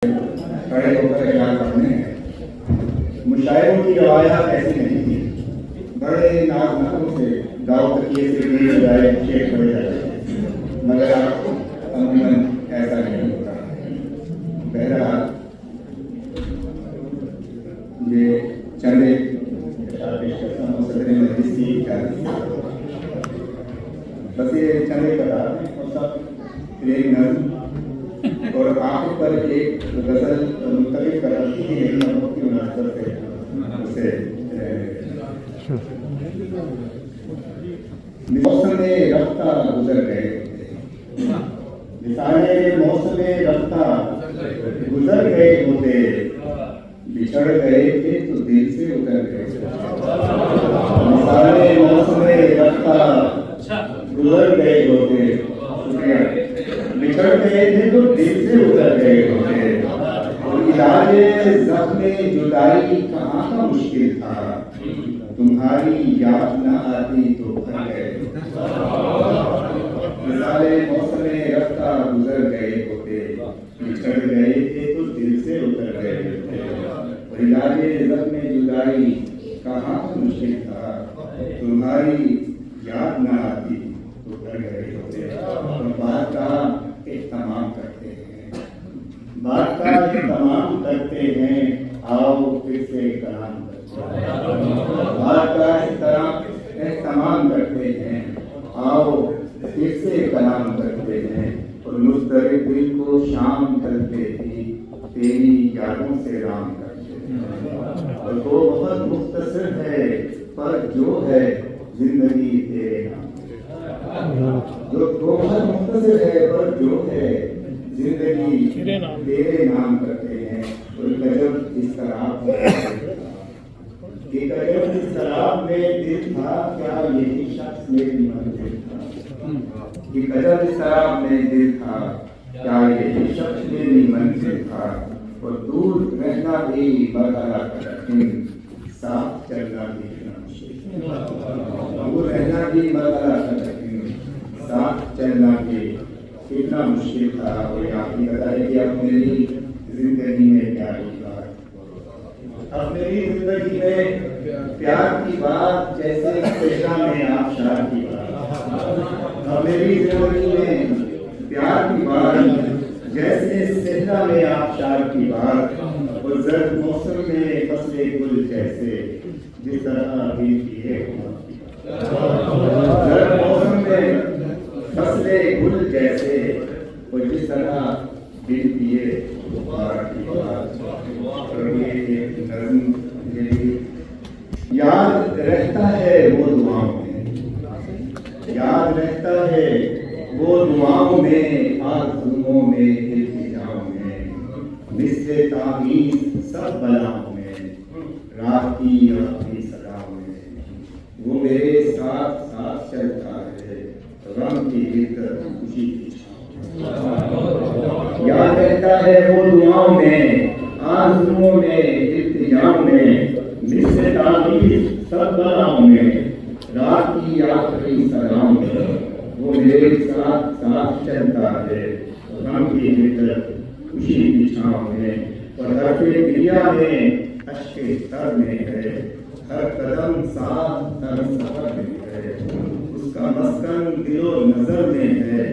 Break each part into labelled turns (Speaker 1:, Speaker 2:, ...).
Speaker 1: کھڑے ہو کر اعلان کرنے ہیں۔ مشاعروں کی روایات ایسی نہیں تھی، بڑے ناز نخوں سے گاؤں تکیے سے بھی بجائے شیخ پڑے جاتے ہیں، مگر آپ عموماً ایسا نہیں ہوتا۔ بہرحال یہ چند پیش کرتا ہوں صدر مجلس کی اجازت، بس یہ چند کتاب ہیں اور سب ایک نظم اور آخر پر ایک غزل منتخب کراتی ہے، لیکن وقت کی مناسبت سے اسے موسم رفتہ گزر گئے، مثالے موسم رفتہ گزر گئے ہوتے، بچھڑ گئے تھے تو دل سے اتر گئے، مثالے موسم رفتہ گزر گئے ہوتے، بچھڑ گئے تھے تو دل سے اتر گئے ہوتے، اور علاج زخم جدائی کہاں کا مشکل تھا، تمہاری یاد نہ آتی تو بھر گئے، مثالے موسم رفتہ گزر گئے ہوتے، بچھڑ گئے تھے تو دل سے اتر گئے ہوتے، اور علاج زخم جدائی کہاں کا مشکل تھا، تمہاری یاد نہ آتی تو بھر گئے ہوتے۔ اور بات کا اہتمام کرتے ہیں، بات کا اہتمام کرتے ہیں، آؤ پھر سے کلام کرتے ہیں، بات کا اہتمام کرتے ہیں، آؤ پھر سے کلام کرتے ہیں، اور مضطرب دل کو شام ڈھلتے ہی تیری یادوں سے رام کرتے ہیں، اور تو بہت مختصر ہے پر جو ہے زندگی تیرے نام، جو بہت مختصر ہے پر جو ہے زندگی تیرے نام کرتے ہیں، اور غضب اس طرح کہ غضب اس طرح میں دل تھا، کیا یہی شخص میری منزل تھا، کہ غضب اس طرح میں دل تھا، کیا یہی شخص میری منزل تھا، اور دور رہنا بھی مرحلہ کٹھن، ساتھ چلنا بھی مشکل، دور رہنا بھی مرحلہ کٹھن، ساتھ چلنا بھی کتنا مشکل تھا۔ اور آپ یہ بتائے کہ اب میری زندگی میں کیا ہوگا، اب میری زندگی میں پیار کی بات جیسے صحرا میں آبشار کی بات، اب میری زندگی میں پیار کی بات جیسے صحرا میں آبشار کی بات، اور زرد موسم میں فصل گل جیسے جس طرح بیتی ہے، زرد موسم میں فصل گل جیسے اور جس طرح بیتی ہے کی بات۔ اور یہ ایک نظم یاد رہتا ہے وہ دعاؤں میں، یاد رہتا ہے وہ دعاؤں میں، آرزوؤں میں، التجاؤں میں، مثل تعویذ سب بلاؤں میں، رات کی آخری صداؤں میں، وہ میرے ساتھ ساتھ چلتا ہے، غم کی حدت خوشی کی چھاؤں، یاد رہتا ہے وہ دعاؤں میں، آرزوؤں میں، التجاؤں میں، مثل تعویذ سب بلاؤں میں، رات کی آخری صداؤں میں، وہ میرے ساتھ ساتھ چلتا ہے، غم کی حدت خوشی کی چھاؤں میں، اور حرف دریا میں اشک تر میں ہے، ہر قدم ساتھ ہر سفر میں ہے، اس کا مسکن دل و نظر میں ہے،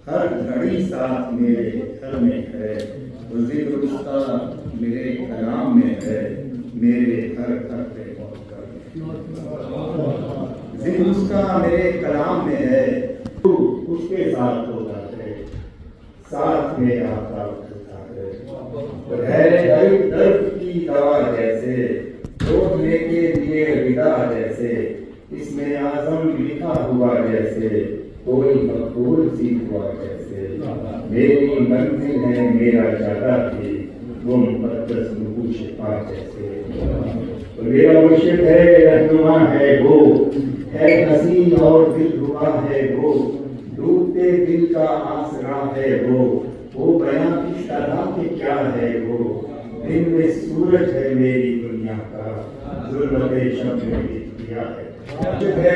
Speaker 1: ہر گھڑی ساتھ میرے گھر میں ہے، اور ذکر اس کا میرے کلام میں ہے، میرے ہر گھر پہ پہنچ کر، ذکر اس کا میرے کلام میں ہے، تو اس کے ساتھ ہوتا ہے، ساتھ میں آتا ہوتا ہے، اور ہے درد کی دوا جیسے، روک لے کے لیے ودا جیسے، اس میں اعظم لکھا ہوا جیسے، کوئی مقبول سی ہوا جیسے، میری منزل ہے میرا جاتا بھی، وہ مقدس نقوش پا جیسے، میرا مرشد ہے رہنما ہے وہ، ہے حسین اور دل ربا ہے وہ، ڈوبتے دل کا آسرا ہے وہ بیاں کس طرح کہ کیا ہے وہ، دن میں سورج ہے میری دنیا کا، ظلمت شب میں بھی کیا ہے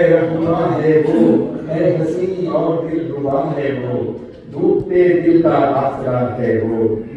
Speaker 1: رہنما ہے وہ، ہے حسین اور دل ربا ہے وہ، ڈوبتے دل کا آسرا ہے وہ،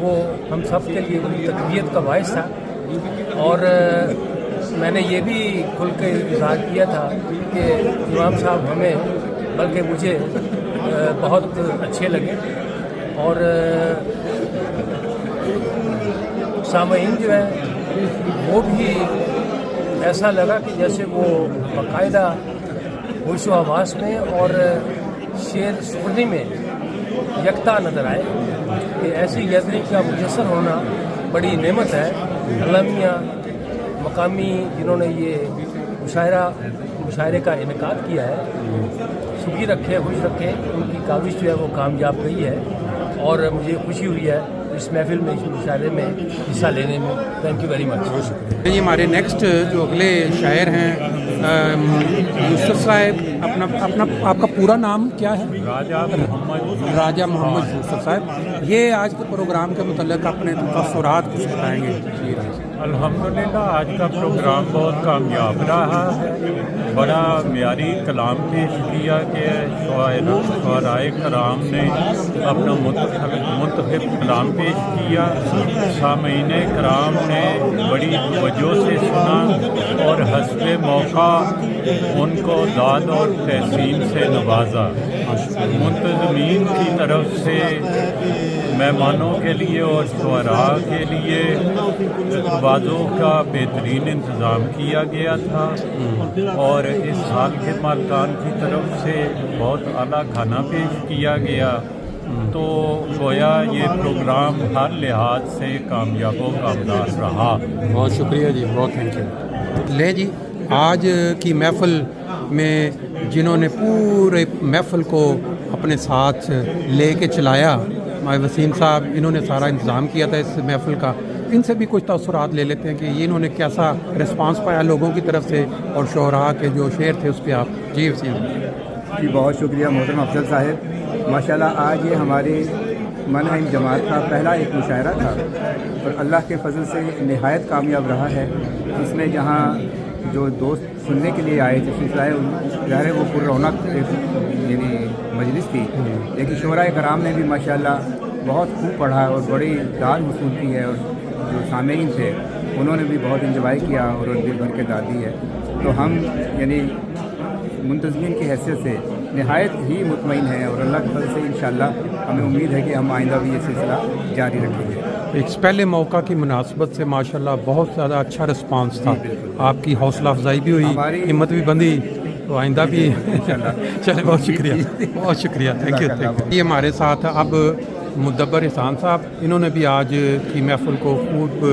Speaker 2: وہ ہم سب کے لیے بڑی تقویت کا باعث تھا، اور میں نے یہ بھی کھل کے اظہار کیا تھا کہ امام صاحب ہمیں بلکہ مجھے بہت اچھے لگے، اور سامعین جو ہے وہ بھی ایسا لگا کہ جیسے وہ باقاعدہ ہوش و حواس میں اور شعر سننے میں یکتا نظر آئے کہ ایسی گیدرنگ کا میسر ہونا بڑی نعمت ہے۔ علامیہ مقامی جنہوں نے یہ مشاعرے کا انعقاد کیا ہے، سکھی رکھے، خوش رکھے، ان کی کاوش جو ہے وہ کامیاب رہی ہے، اور مجھے خوشی ہوئی ہے اس محفل میں، اس مشاعرے میں حصہ لینے میں۔ Thank you very much.
Speaker 3: یہ ہمارے نیکسٹ جو اگلے شاعر ہیں یوسف صاحب، آپ کا پورا نام کیا ہے؟ راجہ محمد یوسف صاحب، یہ آج کے پروگرام کے متعلق اپنے تاثرات کچھ بتائیں گے؟
Speaker 4: الحمدللہ آج کا پروگرام بہت کامیاب رہا ہے، بڑا معیاری کلام پیش کیا کہ شعرائے کرام نے اپنا منتخب کلام پیش کیا، سامعین کرام نے بڑی توجہ سے سنا اور حسب موقع ان کو داد اور تحسین سے نوازا۔ منتظمین کی طرف سے مہمانوں کے لیے اور شعراء کے لیے توازوں کا بہترین انتظام کیا گیا تھا، اور اس ہال کے مالکان کی طرف سے بہت اعلیٰ کھانا پیش کیا گیا، تو گویا یہ پروگرام ہر لحاظ سے کامیاب و کامدار رہا۔
Speaker 3: بہت شکریہ جی، بہت تھینک یو۔ لے جی، آج کی محفل میں جنہوں نے پورے محفل کو اپنے ساتھ لے کے چلایا، ہمارے وسیم صاحب، انہوں نے سارا انتظام کیا تھا اس محفل کا، ان سے بھی کچھ تاثرات لے لیتے ہیں کہ یہ انہوں نے کیسا رسپانس پایا لوگوں کی طرف سے، اور شعراء کے جو شعر تھے اس پہ آپ۔ جی وسیم
Speaker 5: جی بہت شکریہ محترم افضل صاحب، ماشاءاللہ آج یہ ہماری منہج جماعت کا پہلا ایک مشاعرہ تھا، اور اللہ کے فضل سے نہایت کامیاب رہا ہے۔ اس میں جہاں جو دوست سننے کے لیے آئے تھے ظاہر ہے وہ پر رونق یعنی مجلس تھی، لیکن شعراء کرام نے بھی ماشاءاللہ بہت خوب پڑھا اور بڑی داد وصول کی ہے، اور جو سامعین تھے انہوں نے بھی بہت انجوائے کیا اور دل بھر کے داد دی ہے۔ تو ہم یعنی منتظمین کی حیثیت سے نہایت ہی مطمئن ہیں، اور اللہ کے فضل سے انشاءاللہ ہمیں امید ہے کہ ہم آئندہ بھی یہ سلسلہ جاری رکھیں گے۔
Speaker 3: ایک پہلے موقع کی مناسبت سے ماشاءاللہ بہت زیادہ اچھا رسپانس تھا، آپ کی حوصلہ افزائی بھی ہوئی، ہمت بھی بندھی، تو آئندہ بھی چلے۔ بہت شکریہ، بہت شکریہ، تھینک یو۔ یہ ہمارے ساتھ اب مدبر احسان صاحب، انہوں نے بھی آج کی محفل کو خوب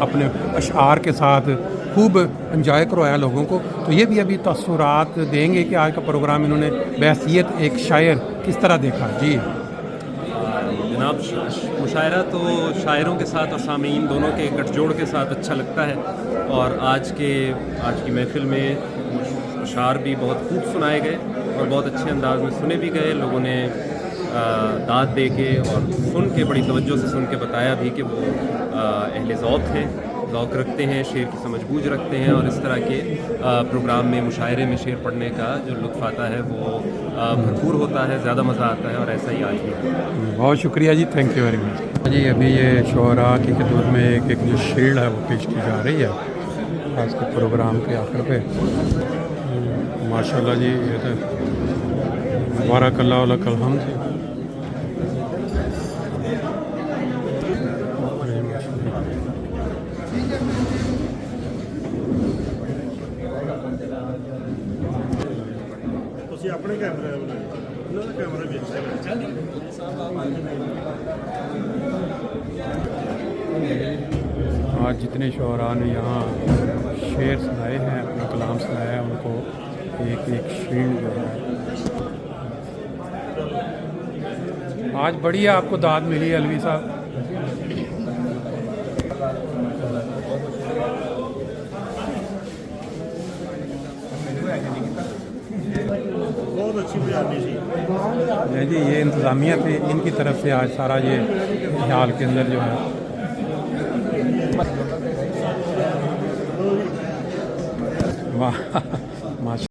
Speaker 3: اپنے اشعار کے ساتھ خوب انجوائے کروایا لوگوں کو، تو یہ بھی ابھی تاثرات دیں گے کہ آج کا پروگرام انہوں نے بحیثیت ایک شاعر کس طرح دیکھا۔ جی
Speaker 6: جناب، مشاعرہ تو شاعروں کے ساتھ اور سامعین دونوں کے گٹھ جوڑ کے ساتھ اچھا لگتا ہے، اور آج کی محفل میں اشعار بھی بہت خوب سنائے گئے اور بہت اچھے انداز میں سنے بھی گئے، لوگوں نے داد دے کے اور سن کے بڑی توجہ سے سن کے بتایا بھی کہ وہ اہل ذوق ہیں، ذوق رکھتے ہیں، شعر کی سمجھ بوجھ رکھتے ہیں، اور اس طرح کے پروگرام میں مشاعرے میں شعر پڑھنے کا جو لطف آتا ہے وہ بھرپور ہوتا ہے، زیادہ مزہ آتا ہے، اور ایسا ہی آج بھی ہے۔
Speaker 3: بہت شکریہ جی، تھینک یو ویری مچ جی۔ ابھی یہ شعراء کی خدمت میں ایک جو شیلڈ ہے وہ پیش کی جا رہی ہے آج کے پروگرام کے آخر پہ۔ ماشاءاللہ جی، یہ تو مبارک اللہ لک الحمد۔
Speaker 7: اپنے کیمرے انہوں نے کیمرہ بھی اچھا ہے۔
Speaker 3: آج جتنے شعراء نے یہاں شعر سنائے ہیں، اپنا کلام سنایا ہے، ان کو ایک ایک شیلڈ جو ہے آج بڑی آپ کو داد ملی ہے الوی صاحب۔
Speaker 7: بہت اچھی بیانی تھی
Speaker 3: جی، یہ انتظامیہ تھے، ان کی طرف سے آج سارا یہ حال کے اندر جو ہے واہ